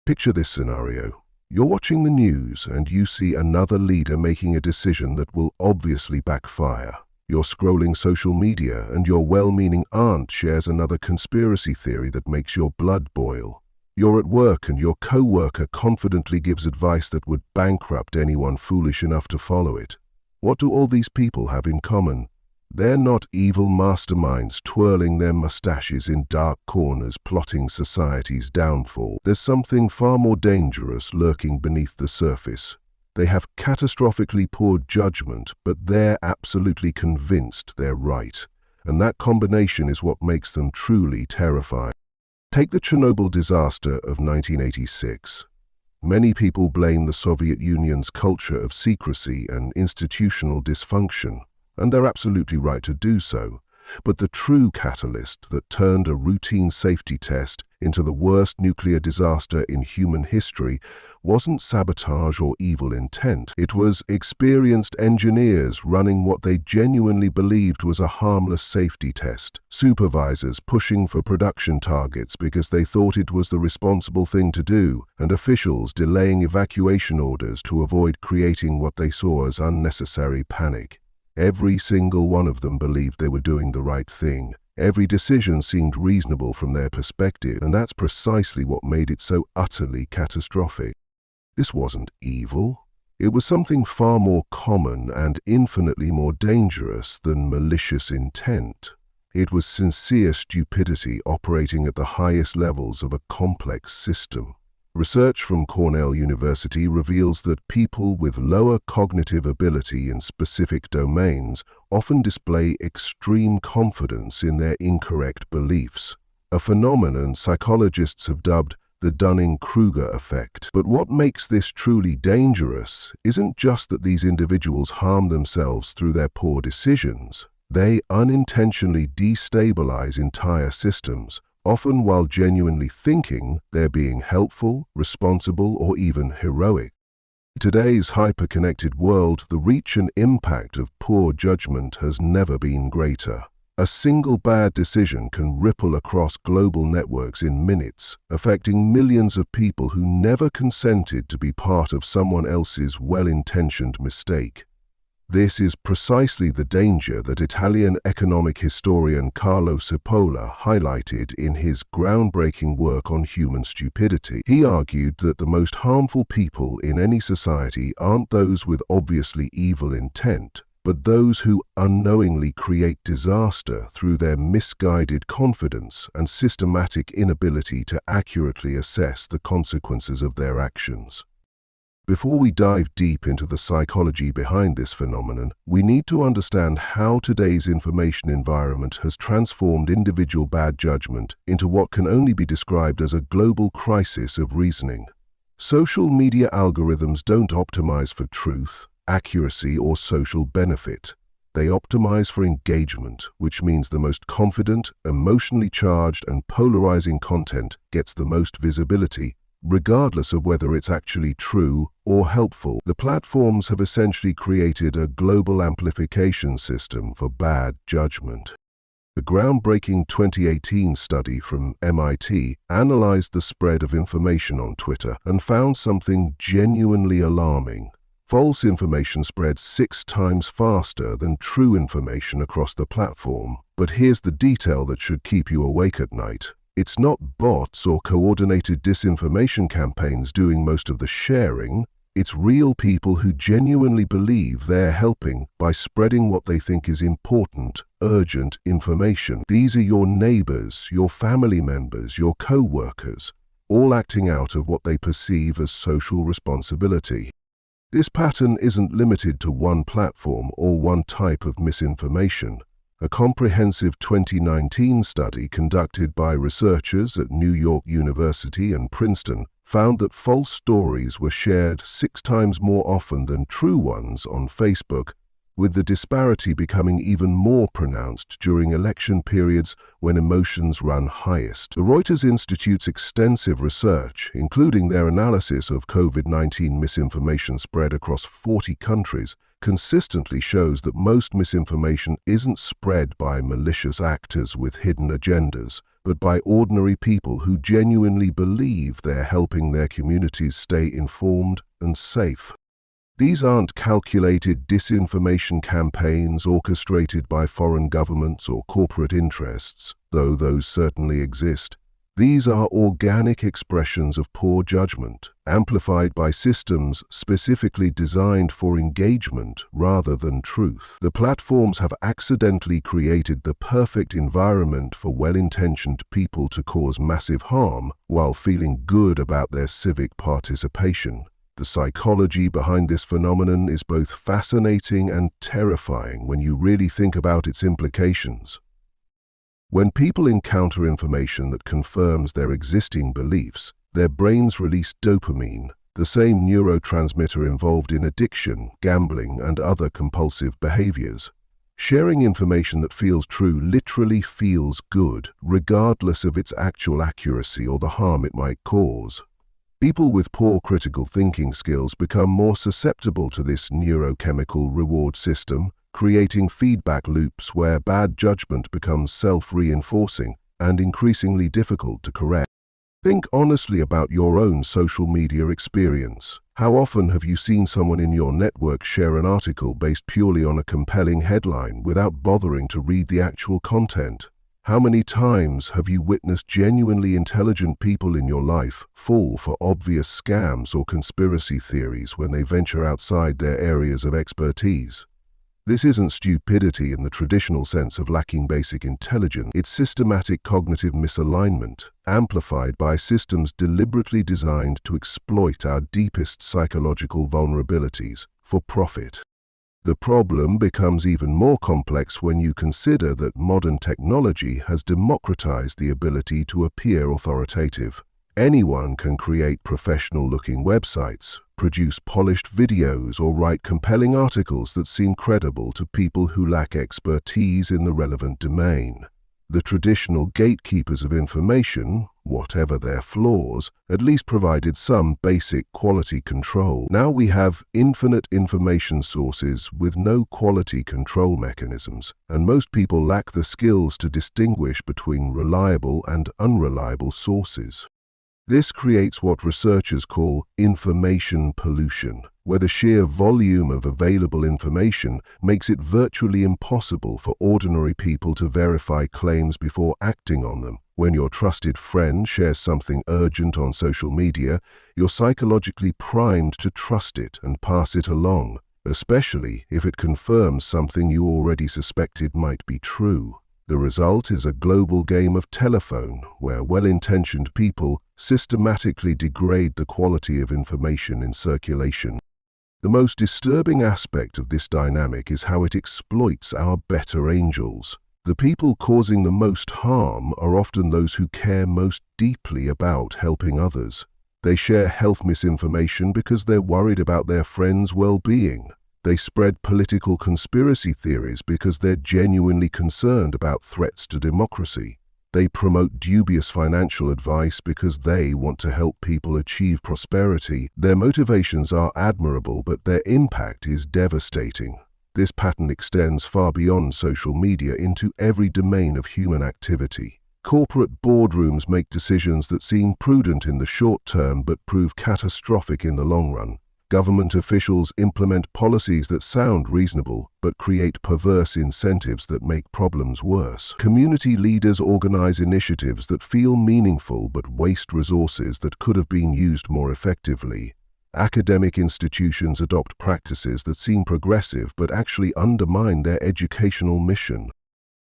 Picture this scenario. You're watching the news and you see another leader making a decision that will obviously backfire. You're scrolling social media and your well-meaning aunt shares another conspiracy theory that makes your blood boil. You're at work and your co-worker confidently gives advice that would bankrupt anyone foolish enough to follow it. What do all these people have in common? They're not evil masterminds twirling their mustaches in dark corners plotting society's downfall. There's something far more dangerous lurking beneath the surface. They have catastrophically poor judgment, but they're absolutely convinced they're right. And that combination is what makes them truly terrifying. Take the Chernobyl disaster of 1986. Many people blame the Soviet Union's culture of secrecy and institutional dysfunction, and they're absolutely right to do so. But the true catalyst that turned a routine safety test into the worst nuclear disaster in human history wasn't sabotage or evil intent. It was experienced engineers running what they genuinely believed was a harmless safety test, supervisors pushing for production targets because they thought it was the responsible thing to do, and officials delaying evacuation orders to avoid creating what they saw as unnecessary panic. Every single one of them believed they were doing the right thing. Every decision seemed reasonable from their perspective, and that's precisely what made it so utterly catastrophic. This wasn't evil. It was something far more common and infinitely more dangerous than malicious intent. It was sincere stupidity operating at the highest levels of a complex system. Research from Cornell University reveals that people with lower cognitive ability in specific domains often display extreme confidence in their incorrect beliefs, a phenomenon psychologists have dubbed the Dunning-Kruger effect. But what makes this truly dangerous isn't just that these individuals harm themselves through their poor decisions. They unintentionally destabilize entire systems, often while genuinely thinking they're being helpful, responsible, or even heroic. In today's hyper-connected world, the reach and impact of poor judgment has never been greater. A single bad decision can ripple across global networks in minutes, affecting millions of people who never consented to be part of someone else's well-intentioned mistake. This is precisely the danger that Italian economic historian Carlo Cipolla highlighted in his groundbreaking work on human stupidity. He argued that the most harmful people in any society aren't those with obviously evil intent, but those who unknowingly create disaster through their misguided confidence and systematic inability to accurately assess the consequences of their actions. Before we dive deep into the psychology behind this phenomenon, we need to understand how today's information environment has transformed individual bad judgment into what can only be described as a global crisis of reasoning. Social media algorithms don't optimize for truth, accuracy, or social benefit. They optimize for engagement, which means the most confident, emotionally charged, and polarizing content gets the most visibility, regardless of whether it's actually true or helpful. The platforms have essentially created a global amplification system for bad judgment. The groundbreaking 2018 study from MIT analyzed the spread of information on Twitter and found something genuinely alarming. False information spread 6 times faster than true information across the platform. But here's the detail that should keep you awake at night. It's not bots or coordinated disinformation campaigns doing most of the sharing. It's real people who genuinely believe they're helping by spreading what they think is important, urgent information. These are your neighbors, your family members, your co-workers, all acting out of what they perceive as social responsibility. This pattern isn't limited to one platform or one type of misinformation. A comprehensive 2019 study conducted by researchers at New York University and Princeton found that false stories were shared 6 times more often than true ones on Facebook, with the disparity becoming even more pronounced during election periods when emotions run highest. The Reuters Institute's extensive research, including their analysis of COVID-19 misinformation spread across 40 countries, consistently shows that most misinformation isn't spread by malicious actors with hidden agendas, but by ordinary people who genuinely believe they're helping their communities stay informed and safe. These aren't calculated disinformation campaigns orchestrated by foreign governments or corporate interests, though those certainly exist. These are organic expressions of poor judgment, amplified by systems specifically designed for engagement rather than truth. The platforms have accidentally created the perfect environment for well-intentioned people to cause massive harm while feeling good about their civic participation. The psychology behind this phenomenon is both fascinating and terrifying when you really think about its implications. When people encounter information that confirms their existing beliefs, their brains release dopamine, the same neurotransmitter involved in addiction, gambling, and other compulsive behaviors. Sharing information that feels true literally feels good, regardless of its actual accuracy or the harm it might cause. People with poor critical thinking skills become more susceptible to this neurochemical reward system, creating feedback loops where bad judgment becomes self-reinforcing and increasingly difficult to correct. Think honestly about your own social media experience. How often have you seen someone in your network share an article based purely on a compelling headline without bothering to read the actual content? How many times have you witnessed genuinely intelligent people in your life fall for obvious scams or conspiracy theories when they venture outside their areas of expertise? This isn't stupidity in the traditional sense of lacking basic intelligence. It's systematic cognitive misalignment, amplified by systems deliberately designed to exploit our deepest psychological vulnerabilities for profit. The problem becomes even more complex when you consider that modern technology has democratized the ability to appear authoritative. Anyone can create professional-looking websites, produce polished videos, or write compelling articles that seem credible to people who lack expertise in the relevant domain. The traditional gatekeepers of information, whatever their flaws, at least provided some basic quality control. Now we have infinite information sources with no quality control mechanisms, and most people lack the skills to distinguish between reliable and unreliable sources. This creates what researchers call information pollution, where the sheer volume of available information makes it virtually impossible for ordinary people to verify claims before acting on them. When your trusted friend shares something urgent on social media, you're psychologically primed to trust it and pass it along, especially if it confirms something you already suspected might be true. The result is a global game of telephone where well-intentioned people systematically degrade the quality of information in circulation. The most disturbing aspect of this dynamic is how it exploits our better angels. The people causing the most harm are often those who care most deeply about helping others. They share health misinformation because they're worried about their friends' well-being. They spread political conspiracy theories because they're genuinely concerned about threats to democracy. They promote dubious financial advice because they want to help people achieve prosperity. Their motivations are admirable, but their impact is devastating. This pattern extends far beyond social media into every domain of human activity. Corporate boardrooms make decisions that seem prudent in the short term but prove catastrophic in the long run. Government officials implement policies that sound reasonable but create perverse incentives that make problems worse. Community leaders organize initiatives that feel meaningful but waste resources that could have been used more effectively. Academic institutions adopt practices that seem progressive but actually undermine their educational mission.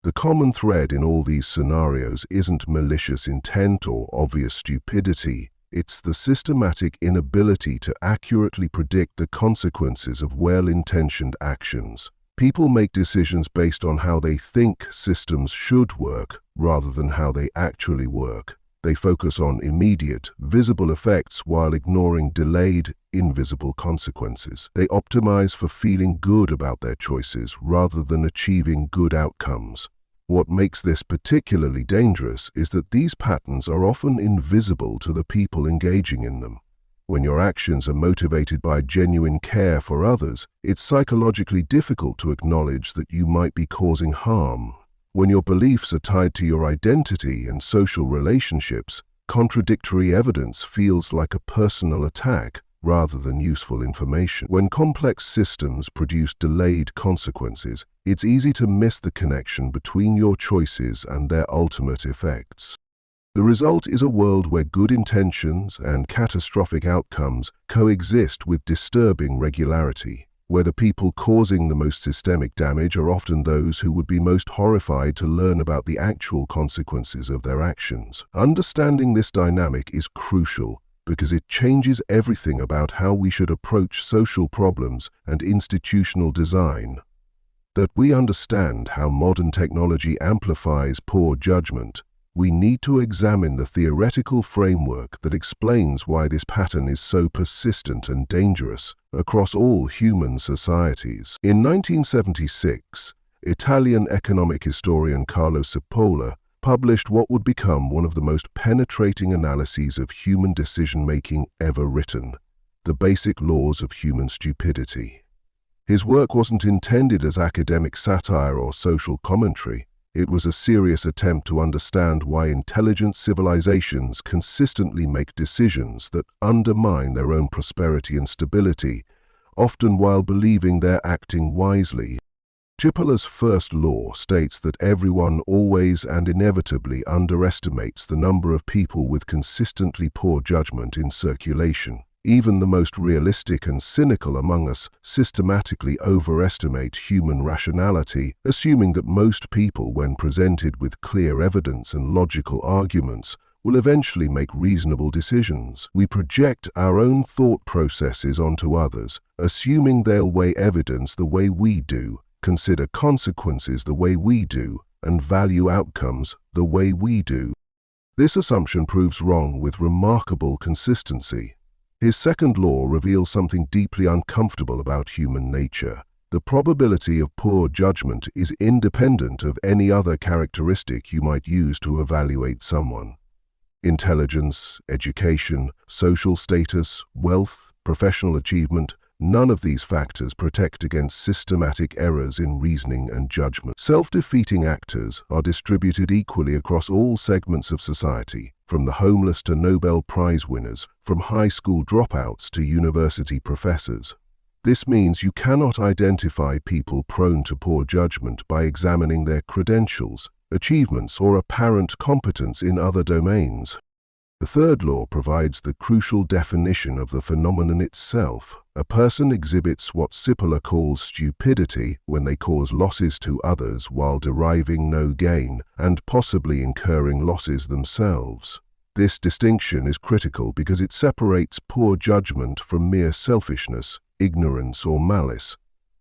The common thread in all these scenarios isn't malicious intent or obvious stupidity. It's the systematic inability to accurately predict the consequences of well-intentioned actions. People make decisions based on how they think systems should work rather than how they actually work. They focus on immediate, visible effects while ignoring delayed, invisible consequences. They optimize for feeling good about their choices rather than achieving good outcomes. What makes this particularly dangerous is that these patterns are often invisible to the people engaging in them. When your actions are motivated by genuine care for others, it's psychologically difficult to acknowledge that you might be causing harm. When your beliefs are tied to your identity and social relationships, contradictory evidence feels like a personal attack rather than useful information. When complex systems produce delayed consequences, it's easy to miss the connection between your choices and their ultimate effects. The result is a world where good intentions and catastrophic outcomes coexist with disturbing regularity, where the people causing the most systemic damage are often those who would be most horrified to learn about the actual consequences of their actions. Understanding this dynamic is crucial because it changes everything about how we should approach social problems and institutional design. That we understand how modern technology amplifies poor judgment, we need to examine the theoretical framework that explains why this pattern is so persistent and dangerous across all human societies. In 1976, Italian economic historian Carlo Cipolla published what would become one of the most penetrating analyses of human decision-making ever written, The Basic Laws of Human Stupidity. His work wasn't intended as academic satire or social commentary. It was a serious attempt to understand why intelligent civilizations consistently make decisions that undermine their own prosperity and stability, often while believing they're acting wisely. Cipolla's first law states that everyone always and inevitably underestimates the number of people with consistently poor judgment in circulation. Even the most realistic and cynical among us systematically overestimate human rationality, assuming that most people, when presented with clear evidence and logical arguments, will eventually make reasonable decisions. We project our own thought processes onto others, assuming they'll weigh evidence the way we do, consider consequences the way we do, and value outcomes the way we do. This assumption proves wrong with remarkable consistency. His second law reveals something deeply uncomfortable about human nature. The probability of poor judgment is independent of any other characteristic you might use to evaluate someone. Intelligence, education, social status, wealth, professional achievement, none of these factors protect against systematic errors in reasoning and judgment. Self-defeating actors are distributed equally across all segments of society, from the homeless to Nobel Prize winners, from high school dropouts to university professors. This means you cannot identify people prone to poor judgment by examining their credentials, achievements, or apparent competence in other domains. The third law provides the crucial definition of the phenomenon itself. A person exhibits what Cipolla calls stupidity when they cause losses to others while deriving no gain and possibly incurring losses themselves. This distinction is critical because it separates poor judgment from mere selfishness, ignorance, or malice.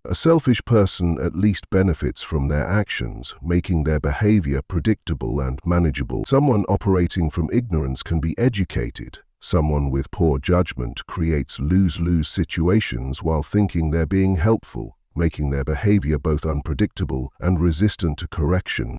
A selfish person at least benefits from their actions, making their behavior predictable and manageable. Someone operating from ignorance can be educated. Someone with poor judgment creates lose-lose situations while thinking they're being helpful, making their behavior both unpredictable and resistant to correction.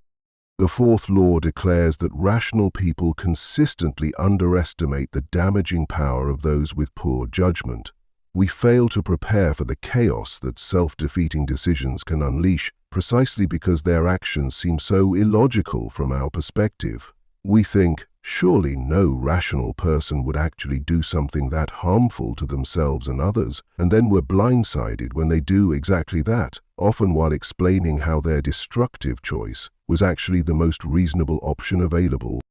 The fourth law declares that rational people consistently underestimate the damaging power of those with poor judgment. We fail to prepare for the chaos that self-defeating decisions can unleash precisely because their actions seem so illogical from our perspective. We think, surely no rational person would actually do something that harmful to themselves and others, and then we're blindsided when they do exactly that, often while explaining how their destructive choice was actually the most reasonable option available.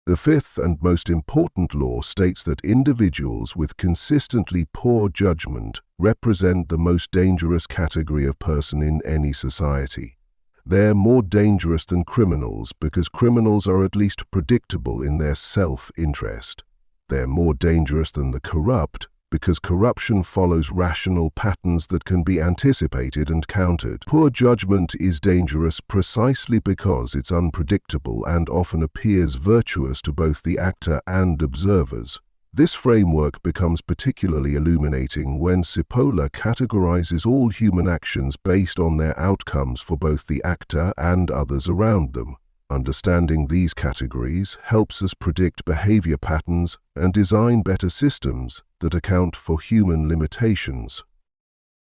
The fifth and most important law states that individuals with consistently poor judgment represent the most dangerous category of person in any society. They're more dangerous than criminals because criminals are at least predictable in their self-interest. They're more dangerous than the corrupt because corruption follows rational patterns that can be anticipated and countered. Poor judgment is dangerous precisely because it's unpredictable and often appears virtuous to both the actor and observers. This framework becomes particularly illuminating when Cipolla categorizes all human actions based on their outcomes for both the actor and others around them. Understanding these categories helps us predict behavior patterns and design better systems that account for human limitations.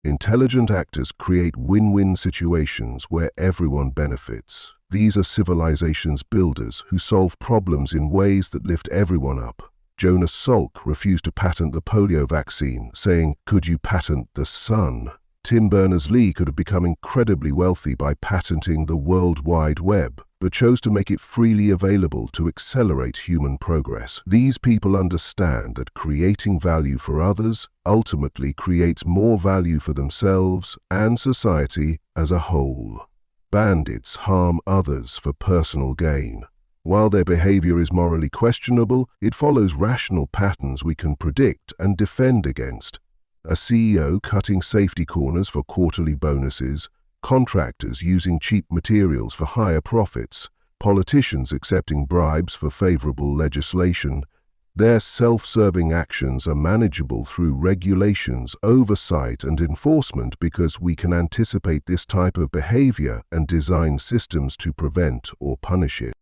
Intelligent actors create win-win situations where everyone benefits. These are civilization's builders who solve problems in ways that lift everyone up. Jonas Salk refused to patent the polio vaccine, saying, "Could you patent the sun?" Tim Berners-Lee could have become incredibly wealthy by patenting the World Wide Web, but chose to make it freely available to accelerate human progress. These people understand that creating value for others ultimately creates more value for themselves and society as a whole. Bandits harm others for personal gain. While their behavior is morally questionable, it follows rational patterns we can predict and defend against. A CEO cutting safety corners for quarterly bonuses, contractors using cheap materials for higher profits, politicians accepting bribes for favorable legislation. Their self-serving actions are manageable through regulations, oversight, and enforcement because we can anticipate this type of behavior and design systems to prevent or punish it.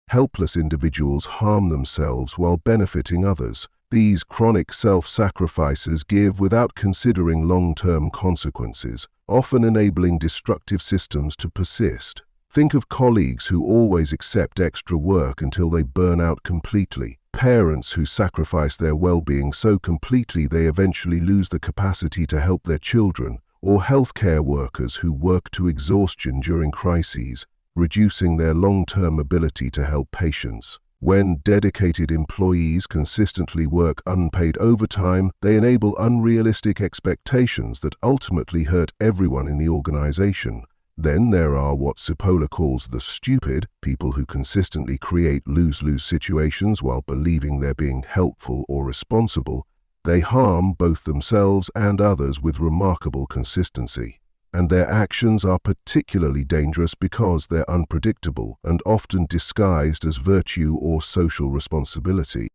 Helpless individuals harm themselves while benefiting others. These chronic self-sacrifices give without considering long-term consequences, often enabling destructive systems to persist. Think of colleagues who always accept extra work until they burn out completely, parents who sacrifice their well-being so completely they eventually lose the capacity to help their children, or healthcare workers who work to exhaustion during crises, reducing their long-term ability to help patients. When dedicated employees consistently work unpaid overtime, they enable unrealistic expectations that ultimately hurt everyone in the organization. Then there are what Cipolla calls the stupid, people who consistently create lose-lose situations while believing they're being helpful or responsible. They harm both themselves and others with remarkable consistency. And their actions are particularly dangerous because they're unpredictable and often disguised as virtue or social responsibility.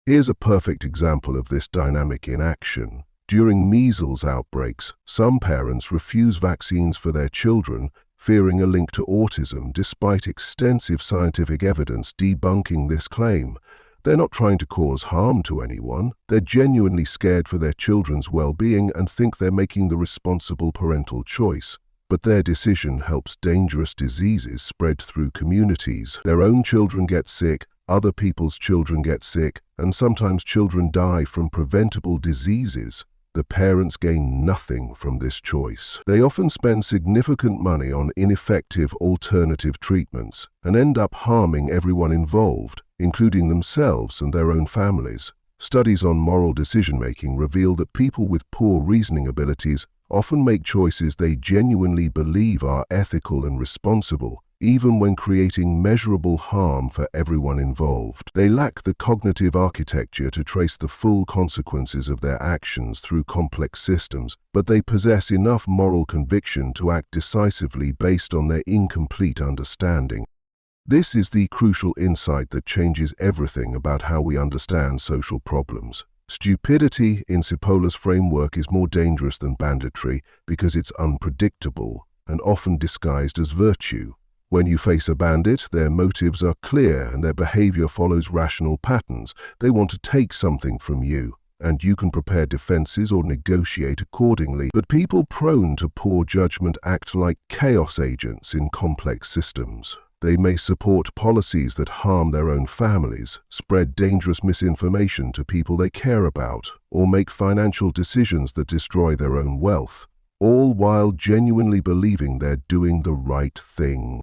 Here's a perfect example of this dynamic in action. During measles outbreaks, some parents refuse vaccines for their children, fearing a link to autism despite extensive scientific evidence debunking this claim. They're not trying to cause harm to anyone. They're genuinely scared for their children's well-being and think they're making the responsible parental choice. But their decision helps dangerous diseases spread through communities. Their own children get sick, other people's children get sick, and sometimes children die from preventable diseases. The parents gain nothing from this choice. They often spend significant money on ineffective alternative treatments and end up harming everyone involved, including themselves and their own families. Studies on moral decision-making reveal that people with poor reasoning abilities often make choices they genuinely believe are ethical and responsible, even when creating measurable harm for everyone involved. They lack the cognitive architecture to trace the full consequences of their actions through complex systems, but they possess enough moral conviction to act decisively based on their incomplete understanding. This is the crucial insight that changes everything about how we understand social problems. Stupidity in Cipolla's framework is more dangerous than banditry because it's unpredictable and often disguised as virtue. When you face a bandit, their motives are clear and their behavior follows rational patterns. They want to take something from you, and you can prepare defenses or negotiate accordingly. But people prone to poor judgment act like chaos agents in complex systems. They may support policies that harm their own families, spread dangerous misinformation to people they care about, or make financial decisions that destroy their own wealth, all while genuinely believing they're doing the right thing.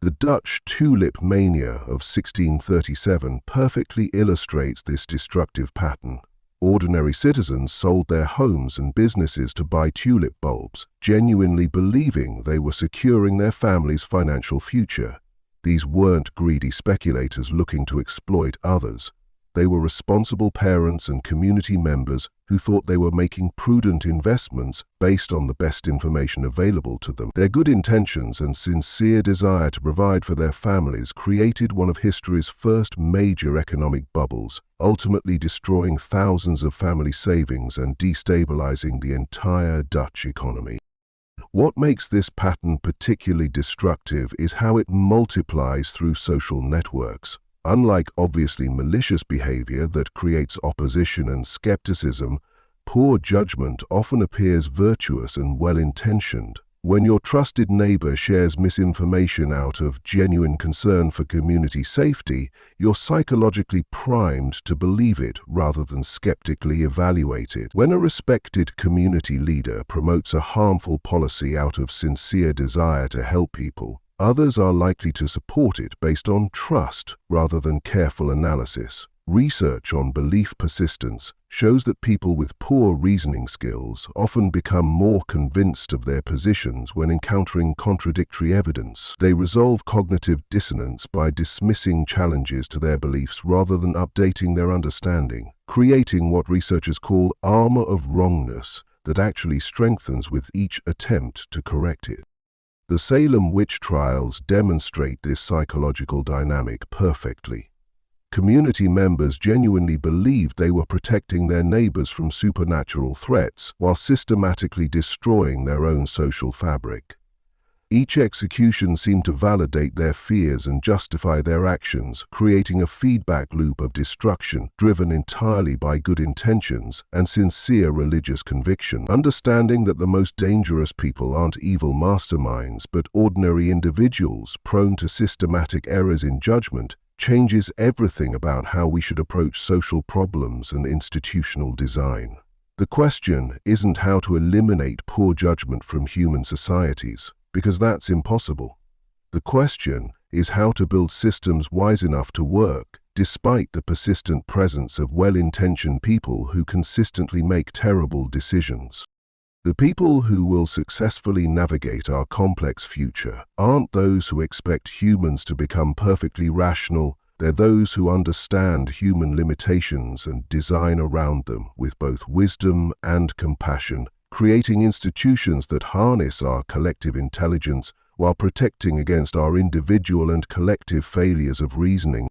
The Dutch tulip mania of 1637 perfectly illustrates this destructive pattern. Ordinary citizens sold their homes and businesses to buy tulip bulbs, genuinely believing they were securing their family's financial future. These weren't greedy speculators looking to exploit others. They were responsible parents and community members who thought they were making prudent investments based on the best information available to them. Their good intentions and sincere desire to provide for their families created one of history's first major economic bubbles, ultimately destroying thousands of family savings and destabilizing the entire Dutch economy. What makes this pattern particularly destructive is how it multiplies through social networks. Unlike obviously malicious behavior that creates opposition and skepticism, poor judgment often appears virtuous and well-intentioned. When your trusted neighbor shares misinformation out of genuine concern for community safety, you're psychologically primed to believe it rather than skeptically evaluate it. When a respected community leader promotes a harmful policy out of sincere desire to help people, others are likely to support it based on trust rather than careful analysis. Research on belief persistence shows that people with poor reasoning skills often become more convinced of their positions when encountering contradictory evidence. They resolve cognitive dissonance by dismissing challenges to their beliefs rather than updating their understanding, creating what researchers call armor of wrongness that actually strengthens with each attempt to correct it. The Salem witch trials demonstrate this psychological dynamic perfectly. Community members genuinely believed they were protecting their neighbors from supernatural threats while systematically destroying their own social fabric. Each execution seemed to validate their fears and justify their actions, creating a feedback loop of destruction driven entirely by good intentions and sincere religious conviction. Understanding that the most dangerous people aren't evil masterminds but ordinary individuals prone to systematic errors in judgment changes everything about how we should approach social problems and institutional design. The question isn't how to eliminate poor judgment from human societies, because that's impossible. The question is how to build systems wise enough to work, despite the persistent presence of well-intentioned people who consistently make terrible decisions. The people who will successfully navigate our complex future aren't those who expect humans to become perfectly rational. They're those who understand human limitations and design around them with both wisdom and compassion, creating institutions that harness our collective intelligence while protecting against our individual and collective failures of reasoning.